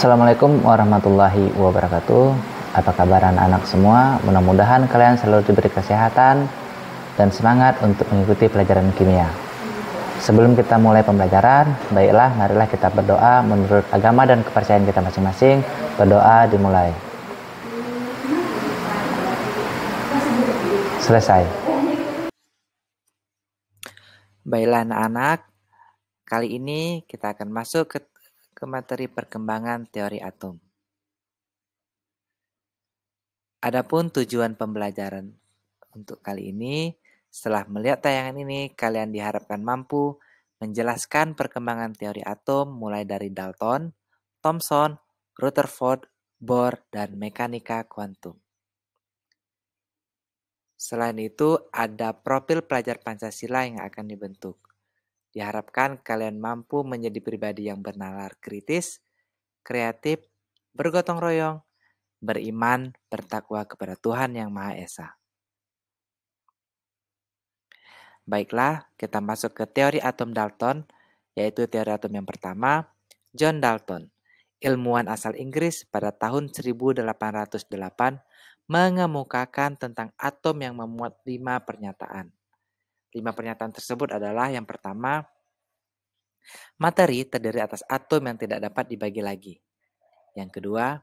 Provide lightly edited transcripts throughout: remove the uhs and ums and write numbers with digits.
Assalamualaikum warahmatullahi wabarakatuh. Apa kabar anak-anak semua? Mudah-mudahan kalian selalu diberi kesehatan dan semangat untuk mengikuti pelajaran kimia. Sebelum kita mulai pembelajaran, baiklah marilah kita berdoa menurut agama dan kepercayaan kita masing-masing. Berdoa dimulai. Selesai. Baiklah anak-anak, kali ini kita akan masuk ke materi perkembangan teori atom. Adapun tujuan pembelajaran untuk kali ini, setelah melihat tayangan ini, kalian diharapkan mampu menjelaskan perkembangan teori atom mulai dari Dalton, Thomson, Rutherford, Bohr, dan mekanika kuantum. Selain itu, ada profil pelajar Pancasila yang akan dibentuk. Diharapkan kalian mampu menjadi pribadi yang bernalar kritis, kreatif, bergotong royong, beriman, bertakwa kepada Tuhan Yang Maha Esa. Baiklah, kita masuk ke teori atom Dalton, yaitu teori atom yang pertama, John Dalton, ilmuwan asal Inggris pada tahun 1808, mengemukakan tentang atom yang memuat 5 pernyataan. 5 pernyataan tersebut adalah yang pertama, materi terdiri atas atom yang tidak dapat dibagi lagi. Yang kedua,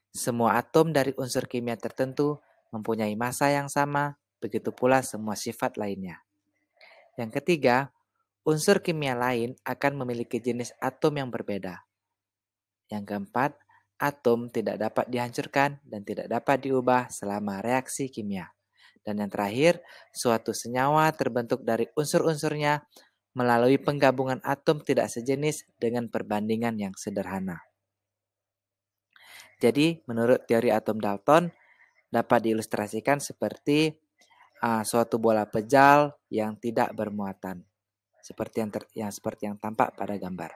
semua atom dari unsur kimia tertentu mempunyai massa yang sama, begitu pula semua sifat lainnya. Yang ketiga, unsur kimia lain akan memiliki jenis atom yang berbeda. Yang keempat, atom tidak dapat dihancurkan dan tidak dapat diubah selama reaksi kimia. Dan yang terakhir, suatu senyawa terbentuk dari unsur-unsurnya melalui penggabungan atom tidak sejenis dengan perbandingan yang sederhana. Jadi, menurut teori atom Dalton, dapat diilustrasikan seperti suatu bola pejal yang tidak bermuatan, seperti yang tampak pada gambar.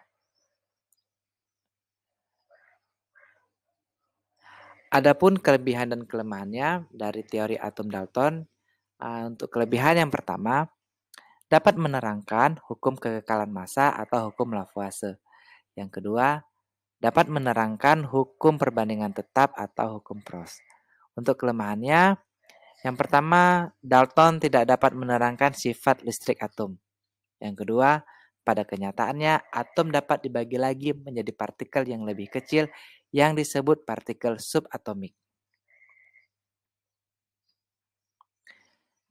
Adapun kelebihan dan kelemahannya dari teori atom Dalton, untuk kelebihan yang pertama, dapat menerangkan hukum kekekalan massa atau hukum Lavoisier. Yang kedua, dapat menerangkan hukum perbandingan tetap atau hukum Proust. Untuk kelemahannya, yang pertama, Dalton tidak dapat menerangkan sifat listrik atom. Yang kedua, pada kenyataannya, atom dapat dibagi lagi menjadi partikel yang lebih kecil yang disebut partikel subatomik.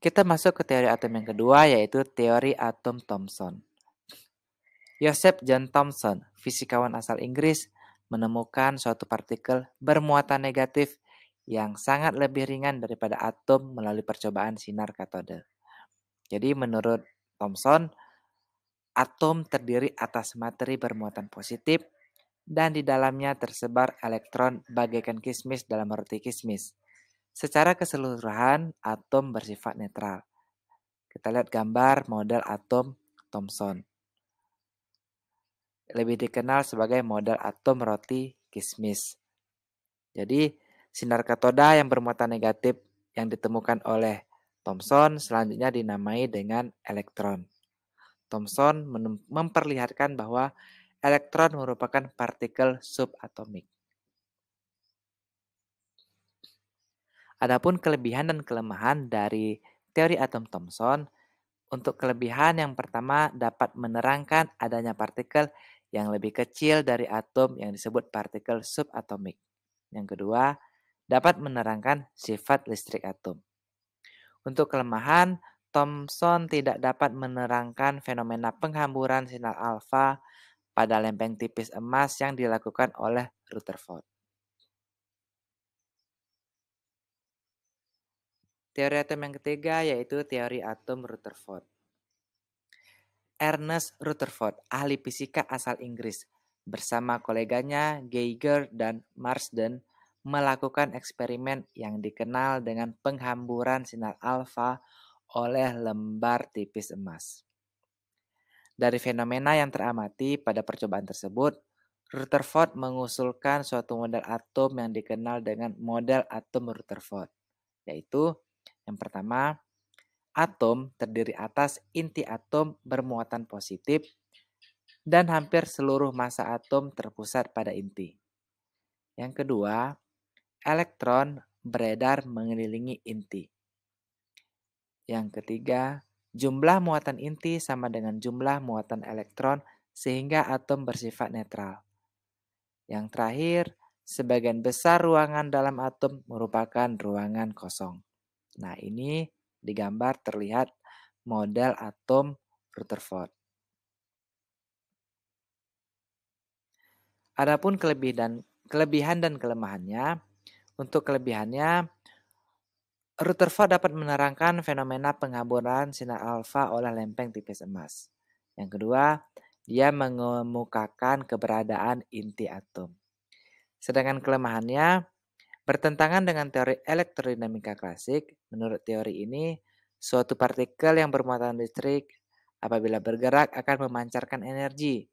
Kita masuk ke teori atom yang kedua, yaitu teori atom Thomson. Joseph John Thomson, fisikawan asal Inggris, menemukan suatu partikel bermuatan negatif yang sangat lebih ringan daripada atom melalui percobaan sinar katode. Jadi menurut Thomson, atom terdiri atas materi bermuatan positif dan di dalamnya tersebar elektron bagaikan kismis dalam roti kismis. Secara keseluruhan, atom bersifat netral. Kita lihat gambar model atom Thomson. Lebih dikenal sebagai model atom roti kismis. Jadi, sinar katoda yang bermuatan negatif yang ditemukan oleh Thomson selanjutnya dinamai dengan elektron. Thomson memperlihatkan bahwa elektron merupakan partikel subatomik. Adapun kelebihan dan kelemahan dari teori atom Thomson, untuk kelebihan yang pertama dapat menerangkan adanya partikel yang lebih kecil dari atom yang disebut partikel subatomik. Yang kedua, dapat menerangkan sifat listrik atom. Untuk kelemahan, Thomson tidak dapat menerangkan fenomena penghamburan sinar alfa pada lempeng tipis emas yang dilakukan oleh Rutherford. Teori atom yang ketiga yaitu teori atom Rutherford. Ernest Rutherford, ahli fisika asal Inggris, bersama koleganya Geiger dan Marsden melakukan eksperimen yang dikenal dengan penghamburan sinar alfa oleh lembar tipis emas. Dari fenomena yang teramati pada percobaan tersebut, Rutherford mengusulkan suatu model atom yang dikenal dengan model atom Rutherford, yaitu yang pertama, atom terdiri atas inti atom bermuatan positif dan hampir seluruh massa atom terpusat pada inti. Yang kedua, elektron beredar mengelilingi inti. Yang ketiga, jumlah muatan inti sama dengan jumlah muatan elektron sehingga atom bersifat netral. Yang terakhir, sebagian besar ruangan dalam atom merupakan ruangan kosong. Nah, ini di gambar terlihat model atom Rutherford. Adapun kelebihan dan kelemahannya, untuk kelebihannya, Rutherford dapat menerangkan fenomena penghamburan sinar alfa oleh lempeng tipis emas. Yang kedua, dia mengemukakan keberadaan inti atom. Sedangkan kelemahannya, bertentangan dengan teori elektrodinamika klasik. Menurut teori ini, suatu partikel yang bermuatan listrik apabila bergerak akan memancarkan energi.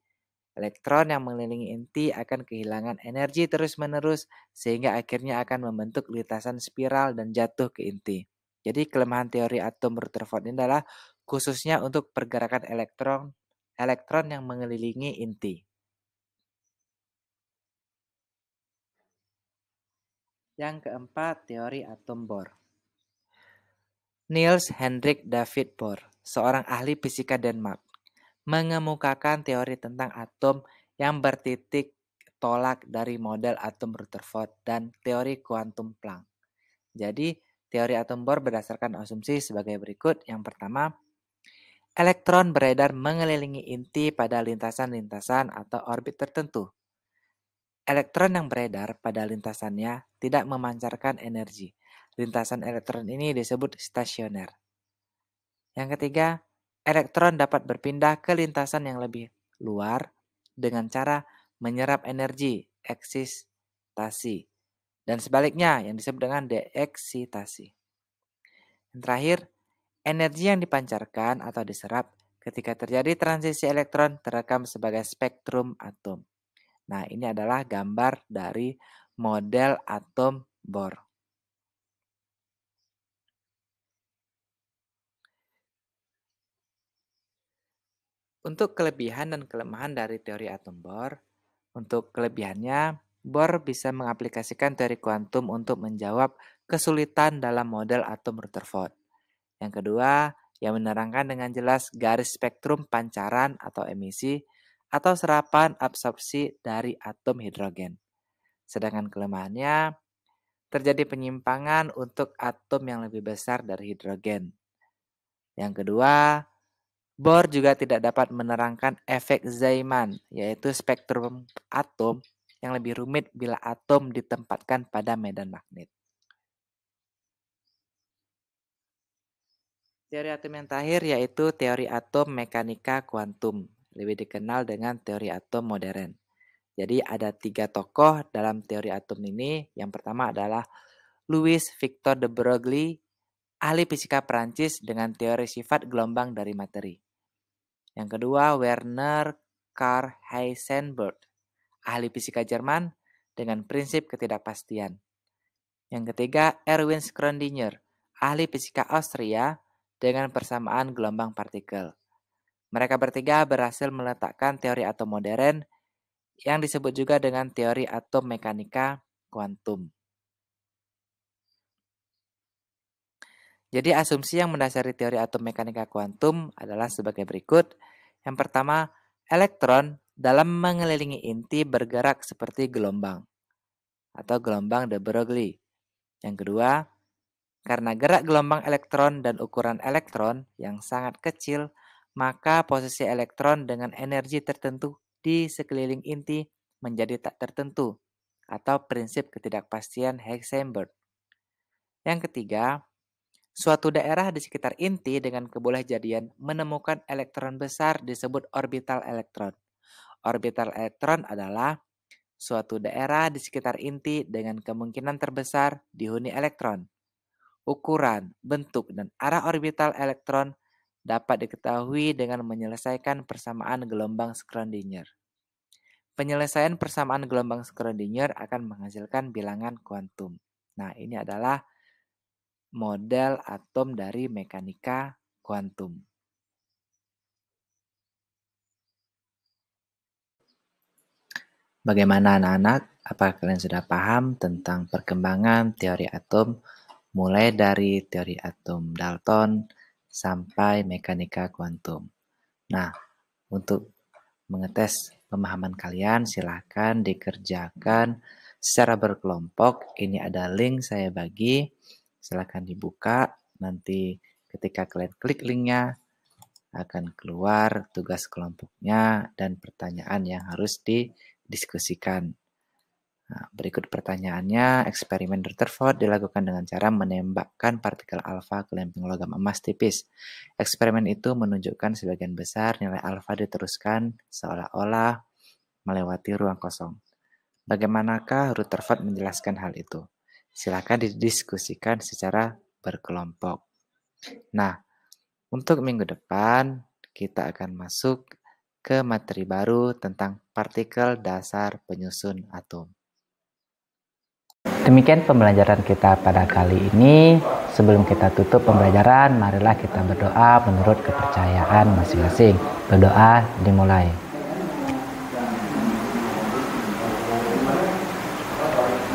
Elektron yang mengelilingi inti akan kehilangan energi terus-menerus sehingga akhirnya akan membentuk lintasan spiral dan jatuh ke inti. Jadi kelemahan teori atom Rutherford ini adalah khususnya untuk pergerakan elektron yang mengelilingi inti. Yang keempat, teori atom Bohr. Niels Henrik David Bohr, seorang ahli fisika Denmark, mengemukakan teori tentang atom yang bertitik tolak dari model atom Rutherford dan teori kuantum Planck. Jadi, teori atom Bohr berdasarkan asumsi sebagai berikut. Yang pertama, elektron beredar mengelilingi inti pada lintasan-lintasan atau orbit tertentu. Elektron yang beredar pada lintasannya tidak memancarkan energi. Lintasan elektron ini disebut stasioner. Yang ketiga, elektron dapat berpindah ke lintasan yang lebih luar dengan cara menyerap energi, eksitasi, dan sebaliknya yang disebut dengan deeksitasi. Yang terakhir, energi yang dipancarkan atau diserap ketika terjadi transisi elektron terekam sebagai spektrum atom. Nah, ini adalah gambar dari model atom Bohr. Untuk kelebihan dan kelemahan dari teori atom Bohr, untuk kelebihannya, Bohr bisa mengaplikasikan teori kuantum untuk menjawab kesulitan dalam model atom Rutherford. Yang kedua, yang menerangkan dengan jelas garis spektrum pancaran atau emisi atau serapan absorpsi dari atom hidrogen. Sedangkan kelemahannya, terjadi penyimpangan untuk atom yang lebih besar dari hidrogen. Yang kedua, Bohr juga tidak dapat menerangkan efek Zeeman, yaitu spektrum atom yang lebih rumit bila atom ditempatkan pada medan magnet. Teori atom yang terakhir yaitu teori atom mekanika kuantum, lebih dikenal dengan teori atom modern. Jadi ada 3 tokoh dalam teori atom ini. Yang pertama adalah Louis Victor de Broglie, ahli fisika Perancis dengan teori sifat gelombang dari materi. Yang kedua, Werner Karl Heisenberg, ahli fisika Jerman dengan prinsip ketidakpastian. Yang ketiga, Erwin Schrödinger, ahli fisika Austria dengan persamaan gelombang partikel. Mereka bertiga berhasil meletakkan teori atom modern yang disebut juga dengan teori atom mekanika kuantum. Jadi asumsi yang mendasari teori atom mekanika kuantum adalah sebagai berikut. Yang pertama, elektron dalam mengelilingi inti bergerak seperti gelombang atau gelombang de Broglie. Yang kedua, karena gerak gelombang elektron dan ukuran elektron yang sangat kecil, maka posisi elektron dengan energi tertentu di sekeliling inti menjadi tak tertentu atau prinsip ketidakpastian Heisenberg. Yang ketiga, suatu daerah di sekitar inti dengan kebolehjadian menemukan elektron besar disebut orbital elektron. Orbital elektron adalah suatu daerah di sekitar inti dengan kemungkinan terbesar dihuni elektron. Ukuran, bentuk, dan arah orbital elektron dapat diketahui dengan menyelesaikan persamaan gelombang Schrödinger. Penyelesaian persamaan gelombang Schrödinger akan menghasilkan bilangan kuantum. Nah, ini adalah model atom dari mekanika kuantum. Bagaimana anak-anak? Apakah kalian sudah paham tentang perkembangan teori atom, mulai dari teori atom Dalton sampai mekanika kuantum? Nah, untuk mengetes pemahaman kalian, silahkan dikerjakan secara berkelompok. Ini ada link saya bagi, silahkan dibuka. Nanti ketika kalian klik linknya, akan keluar tugas kelompoknya dan pertanyaan yang harus didiskusikan. Nah, berikut pertanyaannya, eksperimen Rutherford dilakukan dengan cara menembakkan partikel alfa ke lempeng logam emas tipis. Eksperimen itu menunjukkan sebagian besar nilai alfa diteruskan seolah-olah melewati ruang kosong. Bagaimanakah Rutherford menjelaskan hal itu? Silakan didiskusikan secara berkelompok. Nah, untuk minggu depan kita akan masuk ke materi baru tentang partikel dasar penyusun atom. Demikian pembelajaran kita pada kali ini. Sebelum kita tutup pembelajaran, marilah kita berdoa menurut kepercayaan masing-masing. Berdoa dimulai.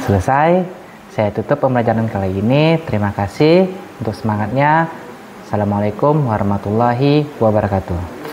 Selesai, saya tutup pembelajaran kali ini. Terima kasih untuk semangatnya. Assalamualaikum warahmatullahi wabarakatuh.